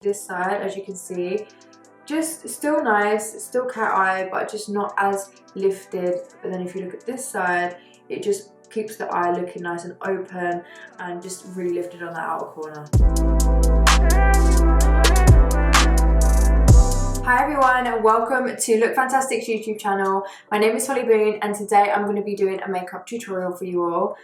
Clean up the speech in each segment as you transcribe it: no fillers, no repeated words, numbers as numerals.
This side, as you can see, just still nice, still cat eye, but just not as lifted. But then if you look at this side, it just keeps the eye looking nice and open and just really lifted on the outer corner. Hi everyone, and welcome to Look Fantastic's YouTube channel. My name is Boon, and today I'm going to be doing a makeup tutorial for you all.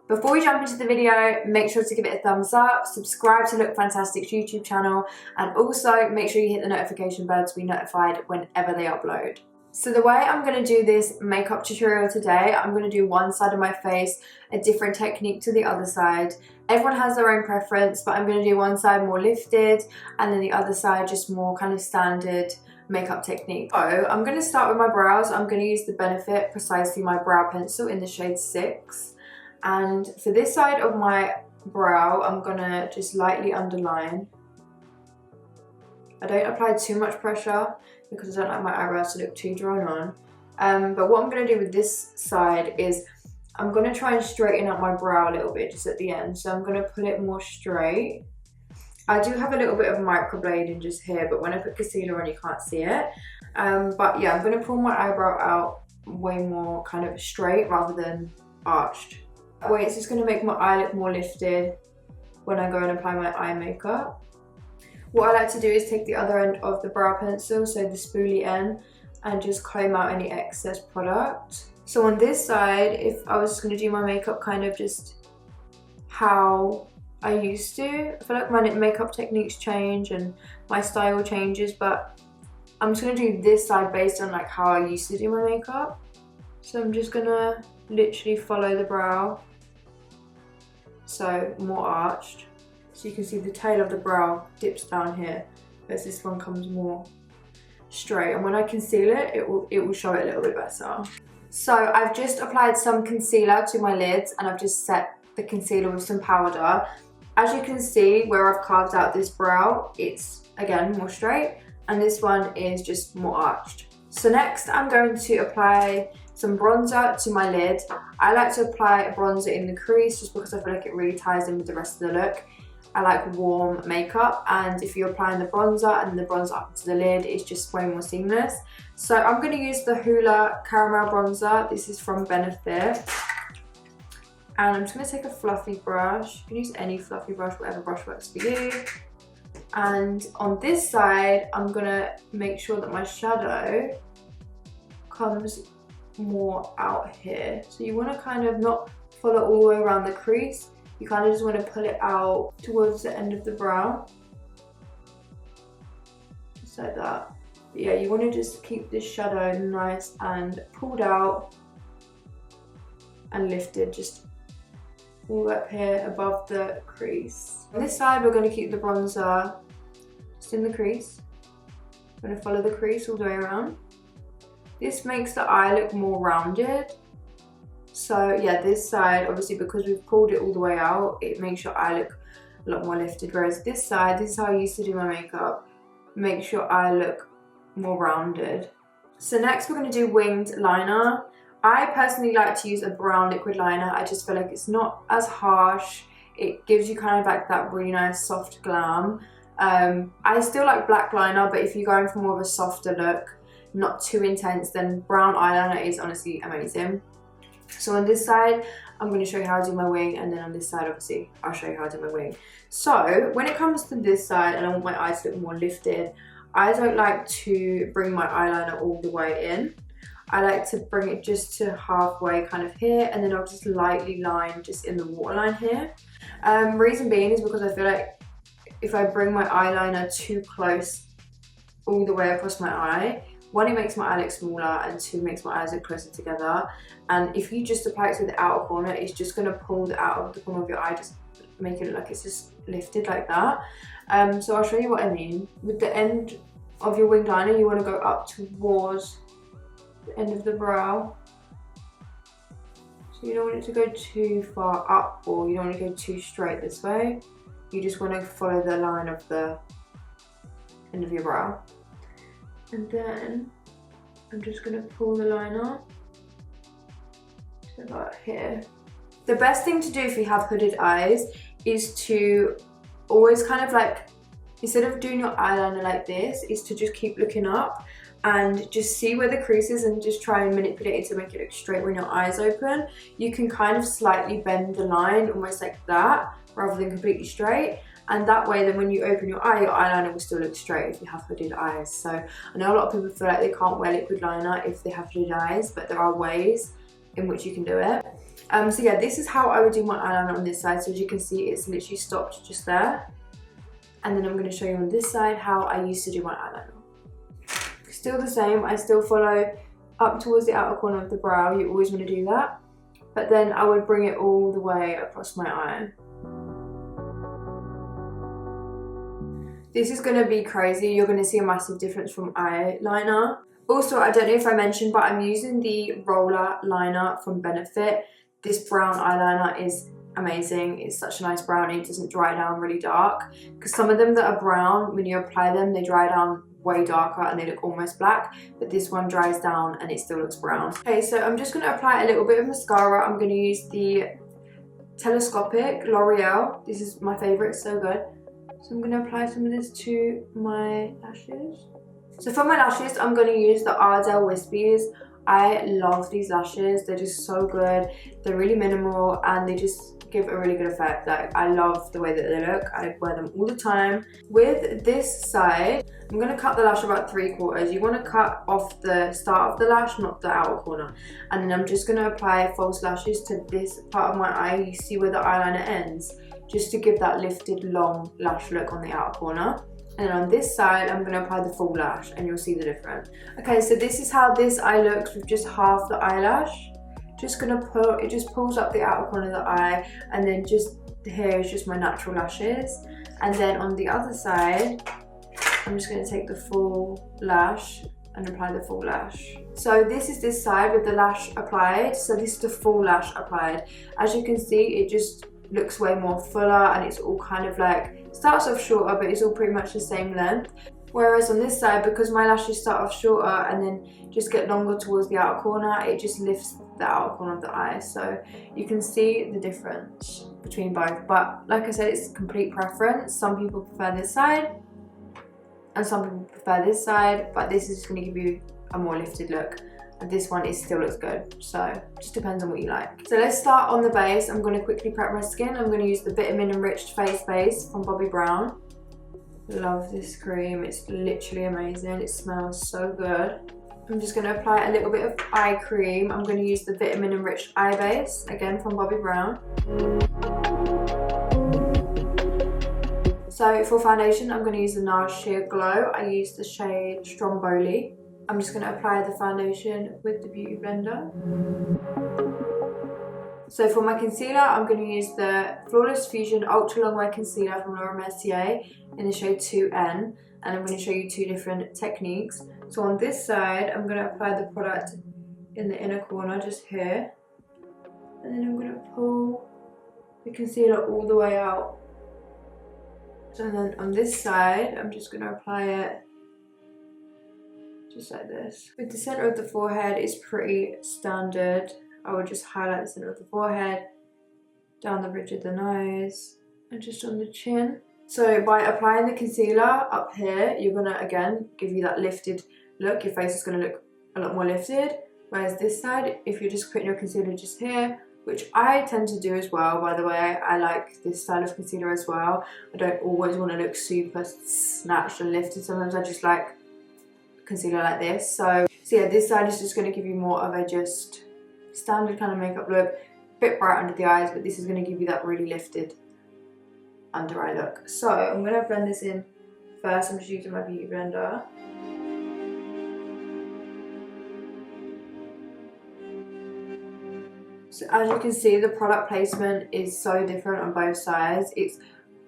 Before we jump into the video, make sure to give it a thumbs up, subscribe to Look Fantastic's YouTube channel, and also make sure you hit the notification bell to be notified whenever they upload. So the way I'm going to do this makeup tutorial today, I'm going to do one side of my face, a different technique to the other side. Everyone has their own preference, but I'm going to do one side more lifted and then the other side just more kind of standard makeup technique. So I'm going to start with my brows. I'm going to use the Benefit Precisely My Brow Pencil in the shade 6. And for this side of my brow, I'm going to just lightly underline. I don't apply too much pressure because I don't like my eyebrows to look too drawn on. But what I'm going to do with this side is I'm going to try and straighten up my brow a little bit just at the end. So I'm going to put it more straight. I do have a little bit of microblading just here, but when I put concealer on you can't see it. But yeah, I'm going to pull my eyebrow out way more kind of straight rather than arched. Wait, it's just going to make my eye look more lifted when I go and apply my eye makeup. What I like to do is take the other end of the brow pencil, so the spoolie end, and just comb out any excess product. So on this side, if I was just going to do my makeup kind of just how I used to, I feel like my makeup techniques change and my style changes, but I'm just going to do this side based on like how I used to do my makeup. So I'm just going to literally follow the brow. So more arched, so you can see the tail of the brow dips down here, whereas this one comes more straight, and when I conceal it, it will show it a little bit better. So I've just applied some concealer to my lids, and I've just set the concealer with some powder. As you can see, where I've carved out this brow, it's again more straight, and this one is just more arched. So next I'm going to apply some bronzer to my lid. I like to apply a bronzer in the crease just because I feel like it really ties in with the rest of the look. I like warm makeup, and if you're applying the bronzer and the bronzer up to the lid, it's just way more seamless. So I'm going to use the Hoola Caramel Bronzer. This is from Benefit. And I'm just going to take a fluffy brush. You can use any fluffy brush, whatever brush works for you. And on this side, I'm going to make sure that my shadow comes more out here. So you want to kind of not follow all the way around the crease. You kind of just want to pull it out towards the end of the brow. Just like that. But yeah, you want to just keep this shadow nice and pulled out and lifted just all up here above the crease. On this side, we're going to keep the bronzer just in the crease. I'm going to follow the crease all the way around. This makes the eye look more rounded. So yeah, this side, obviously because we've pulled it all the way out, it makes your eye look a lot more lifted. Whereas this side, this is how I used to do my makeup, makes your eye look more rounded. So next we're going to do winged liner. I personally like to use a brown liquid liner. I just feel like it's not as harsh. It gives you kind of like that really nice soft glam. I still like black liner, but if you're going for more of a softer look, not too intense, then brown eyeliner is honestly amazing. So on this side, I'm going to show you how I do my wing, and then on this side, obviously, I'll show you how I do my wing. So when it comes to this side, and I want my eyes to look more lifted, I don't like to bring my eyeliner all the way in. I like to bring it just to halfway kind of here, and then I'll just lightly line just in the waterline here. Reason being is because I feel like if I bring my eyeliner too close all the way across my eye, one, it makes my eye look smaller, and two, makes my eyes look closer together. And if you just apply it to the outer corner, it's just going to pull the out of the corner of your eye, just make it look like it's just lifted like that. So I'll show you what I mean. With the end of your winged liner, you want to go up towards the end of the brow. So you don't want it to go too far up, or you don't want to go too straight this way. You just want to follow the line of the end of your brow. And then I'm just going to pull the liner to about here. The best thing to do if you have hooded eyes is to always kind of like instead of doing your eyeliner like this, is to just keep looking up and just see where the crease is and just try and manipulate it to make it look straight when your eyes open. You can kind of slightly bend the line, almost like that, rather than completely straight. And that way, then when you open your eye, your eyeliner will still look straight if you have hooded eyes. So I know a lot of people feel like they can't wear liquid liner if they have hooded eyes, but there are ways in which you can do it. So yeah, this is how I would do my eyeliner on this side. So as you can see, it's literally stopped just there. And then I'm going to show you on this side how I used to do my eyeliner. Still the same, I still follow up towards the outer corner of the brow. You always want to do that. But then I would bring it all the way across my eye. This is going to be crazy. You're going to see a massive difference from eyeliner. Also, I don't know if I mentioned, but I'm using the roller liner from Benefit. This brown eyeliner is amazing. It's such a nice brownie. It doesn't dry down really dark. Because some of them that are brown, when you apply them, they dry down way darker and they look almost black. But this one dries down and it still looks brown. Okay, so I'm just going to apply a little bit of mascara. I'm going to use the Telescopic L'Oreal. This is my favourite, it's so good. So I'm going to apply some of this to my lashes. So for my lashes, I'm going to use the Ardell Wispies. I love these lashes. They're just so good. They're really minimal and they just give a really good effect. Like, I love the way that they look. I wear them all the time. With this side, I'm going to cut the lash about 3/4. You want to cut off the start of the lash, not the outer corner. And then I'm just going to apply false lashes to this part of my eye. You see where the eyeliner ends? Just to give that lifted long lash look on the outer corner. And on this side, I'm going to apply the full lash and you'll see the difference. Okay, so this is how this eye looks with just half the eyelash. Just going to pull, it just pulls up the outer corner of the eye, and then just here is just my natural lashes. And then on the other side, I'm just going to take the full lash and apply the full lash. So this is this side with the lash applied. So this is the full lash applied. As you can see, it just looks way more fuller and it's all kind of like, starts off shorter but it's all pretty much the same length. Whereas on this side, because my lashes start off shorter and then just get longer towards the outer corner, it just lifts the outer corner of the eye. So you can see the difference between both. But like I said, it's complete preference. Some people prefer this side and some people prefer this side, but this is just going to give you a more lifted look. And this one still looks good, so it just depends on what you like. So let's start on the base. I'm going to quickly prep my skin. I'm going to use the Vitamin Enriched Face Base from Bobbi Brown. Love this cream, it's literally amazing. It smells so good. I'm just going to apply a little bit of eye cream. I'm going to use the Vitamin Enriched Eye Base, again from Bobbi Brown. So for foundation, I'm going to use the NARS Sheer Glow. I use the shade Stromboli. I'm just going to apply the foundation with the Beauty Blender. So for my concealer, I'm going to use the Flawless Fusion Ultra Long Wear Concealer from Laura Mercier in the shade 2N. And I'm going to show you two different techniques. So on this side, I'm going to apply the product in the inner corner, just here. And then I'm going to pull the concealer all the way out. And then on this side, I'm just going to apply it just like this. With the center of the forehead, it's pretty standard. I would just highlight the center of the forehead, down the bridge of the nose, and just on the chin. So by applying the concealer up here, you're gonna again give you that lifted look. Your face is gonna look a lot more lifted. Whereas this side, if you're just putting your concealer just here, which I tend to do as well, by the way, I like this style of concealer as well. I don't always want to look super snatched and lifted. Sometimes I just like concealer like this. So yeah, this side is just going to give you more of a just standard kind of makeup look, a bit bright under the eyes, but this is going to give you that really lifted under eye look. So I'm going to blend this in first. I'm just using my Beauty Blender. So as you can see, the product placement is so different on both sides. It's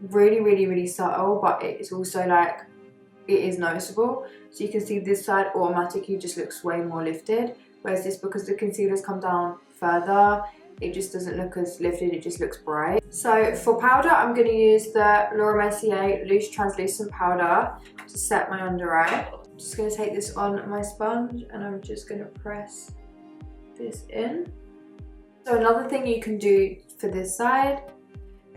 really, really, really subtle, but it's also like, it is noticeable. So you can see this side automatically just looks way more lifted, whereas this, because the concealer's come down further, it just doesn't look as lifted, it just looks bright. So for powder, I'm going to use the Laura Mercier Loose Translucent Powder to set my under eye. I'm just going to take this on my sponge and I'm just going to press this in. So another thing you can do for this side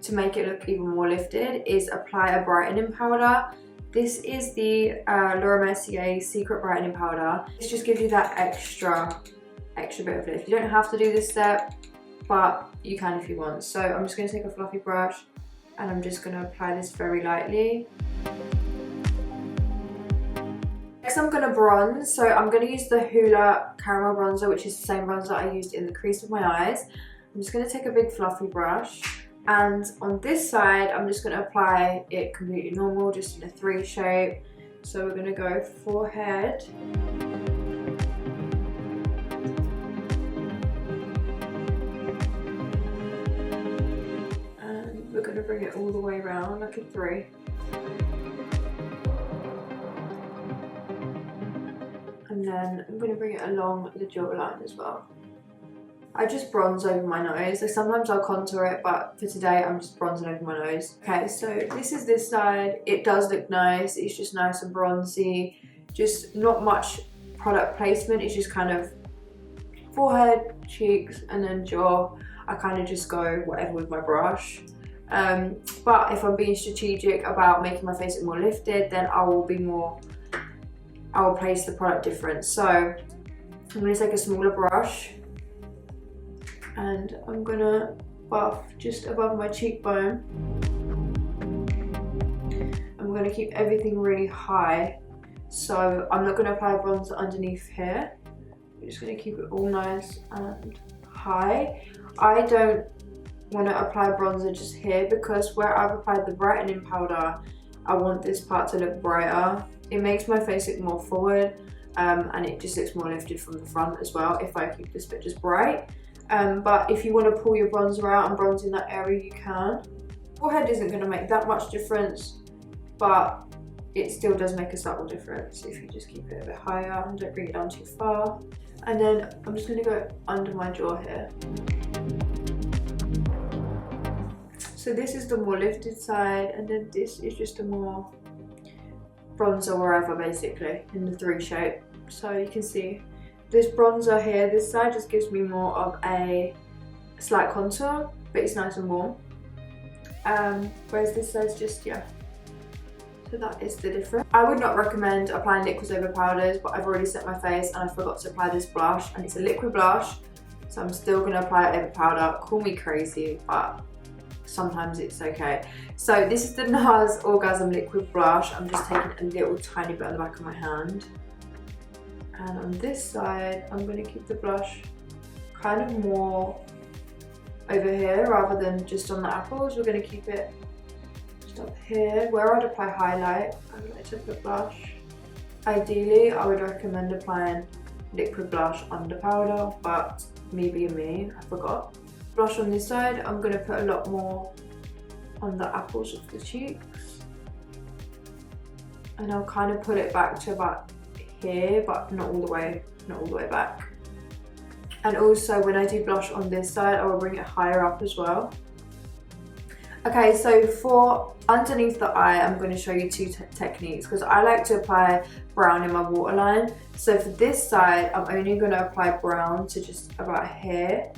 to make it look even more lifted is apply a brightening powder. This is the Laura Mercier Secret Brightening Powder. This just gives you that extra bit of lift. You don't have to do this step, but you can if you want. So I'm just going to take a fluffy brush and I'm just going to apply this very lightly. Next I'm going to bronze. So I'm going to use the Hoola Caramel Bronzer, which is the same bronzer I used in the crease of my eyes. I'm just going to take a big fluffy brush, and on this side I'm just going to apply it completely normal, just in a 3 shape. So we're going to go forehead, and we're going to bring it all the way around like a 3. And then I'm going to bring it along the jawline as well. I just bronze over my nose. Like sometimes I'll contour it, but for today I'm just bronzing over my nose. Okay, so this is this side. It does look nice. It's just nice and bronzy. Just not much product placement. It's just kind of forehead, cheeks, and then jaw. I kind of just go whatever with my brush. But if I'm being strategic about making my face more lifted, then I will place the product different. So I'm going to take a smaller brush and I'm going to buff just above my cheekbone. I'm going to keep everything really high. So I'm not going to apply bronzer underneath here. I'm just going to keep it all nice and high. I don't want to apply bronzer just here because where I've applied the brightening powder, I want this part to look brighter. It makes my face look more forward, and it just looks more lifted from the front as well if I keep this bit just bright. But if you want to pull your bronzer out and bronze in that area, you can. Forehead isn't going to make that much difference, but it still does make a subtle difference if you just keep it a bit higher and don't bring it down too far. And then I'm just going to go under my jaw here. So this is the more lifted side, and then this is just a more bronzer wherever, basically in the 3 shape. So you can see this bronzer here, this side just gives me more of a slight contour, but it's nice and warm, whereas this side's just, yeah, so that is the difference. I would not recommend applying liquids over powders, but I've already set my face and I forgot to apply this blush, and it's a liquid blush, so I'm still going to apply it over powder. Call me crazy, but sometimes it's okay. So this is the NARS Orgasm Liquid Blush. I'm just taking a little tiny bit on the back of my hand. And on this side, I'm going to keep the blush kind of more over here rather than just on the apples. We're going to keep it just up here. Where I'd apply highlight, I would like to put blush. Ideally, I would recommend applying liquid blush under powder, but me being me, I forgot. Blush on this side, I'm going to put a lot more on the apples of the cheeks, and I'll kind of put it back to about here, but not all the way back. And also when I do blush on this side, I will bring it higher up as well. Okay, so for underneath the eye, I'm going to show you 2 techniques because I like to apply brown in my waterline. So for this side, I'm only going to apply brown to just about here.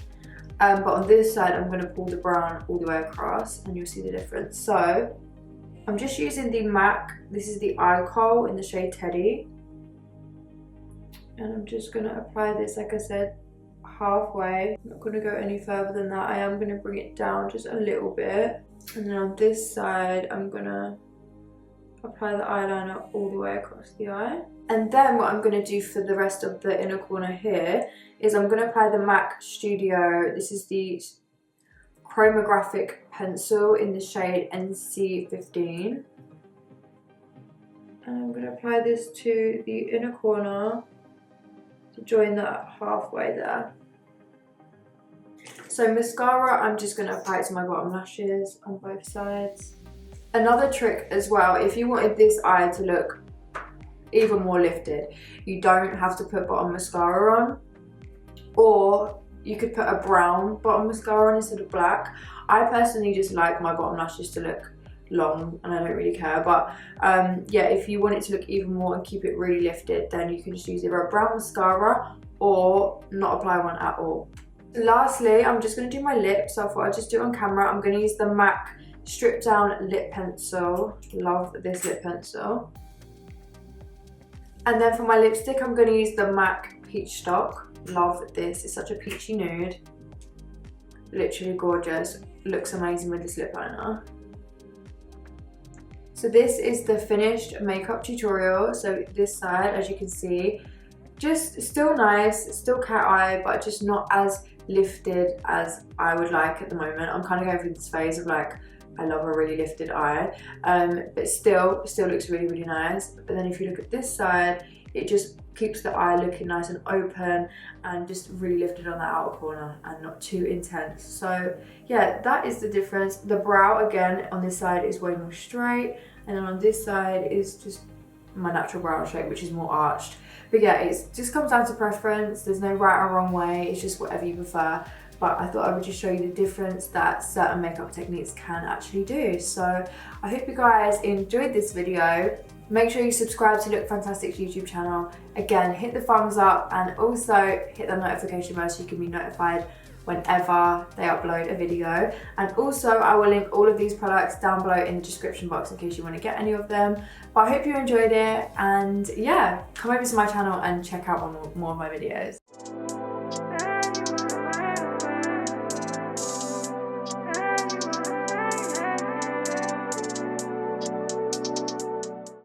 But on this side, I'm going to pull the brown all the way across and you'll see the difference. So I'm just using the MAC, this is the Eye Kohl in the shade Teddy. And I'm just going to apply this, like I said, halfway. I'm not going to go any further than that. I am going to bring it down just a little bit. And then on this side, I'm going to apply the eyeliner all the way across the eye. And then what I'm going to do for the rest of the inner corner here is I'm going to apply the MAC Studio. This is the chromographic pencil in the shade NC15. And I'm going to apply this to the inner corner to join that halfway there. So mascara, I'm just going to apply it to my bottom lashes on both sides. Another trick as well, if you wanted this eye to look even more lifted, you don't have to put bottom mascara on, or you could put a brown bottom mascara on instead of black. I personally just like my bottom lashes to look long and I don't really care, but yeah, if you want it to look even more and keep it really lifted, then you can just use either a brown mascara or not apply one at all. Lastly, I'm just going to do my lips, so I thought I'd just do it on camera. I'm going to use the MAC stripped down lip pencil. Love this lip pencil. And then for my lipstick, I'm going to use the MAC Peach Stock. Love this. It's such a peachy nude. Literally gorgeous. Looks amazing with this lip liner. So this is the finished makeup tutorial. So this side, as you can see, just still nice, still cat eye, but just not as lifted as I would like at the moment. I'm kind of going through this phase of like, I love a really lifted eye, but still looks really, really nice. But then if you look at this side, it just keeps the eye looking nice and open and just really lifted on the outer corner and not too intense. So yeah, that is the difference. The brow again on this side is way more straight, and then on this side is just my natural brow shape, which is more arched. But yeah, it just comes down to preference. There's no right or wrong way, it's just whatever you prefer. But I thought I would just show you the difference that certain makeup techniques can actually do. So I hope you guys enjoyed this video. Make sure you subscribe to Look Fantastic's YouTube channel. Again, hit the thumbs up and also hit the notification bell so you can be notified whenever they upload a video. And also I will link all of these products down below in the description box in case you want to get any of them. But I hope you enjoyed it, and yeah, come over to my channel and check out more of my videos.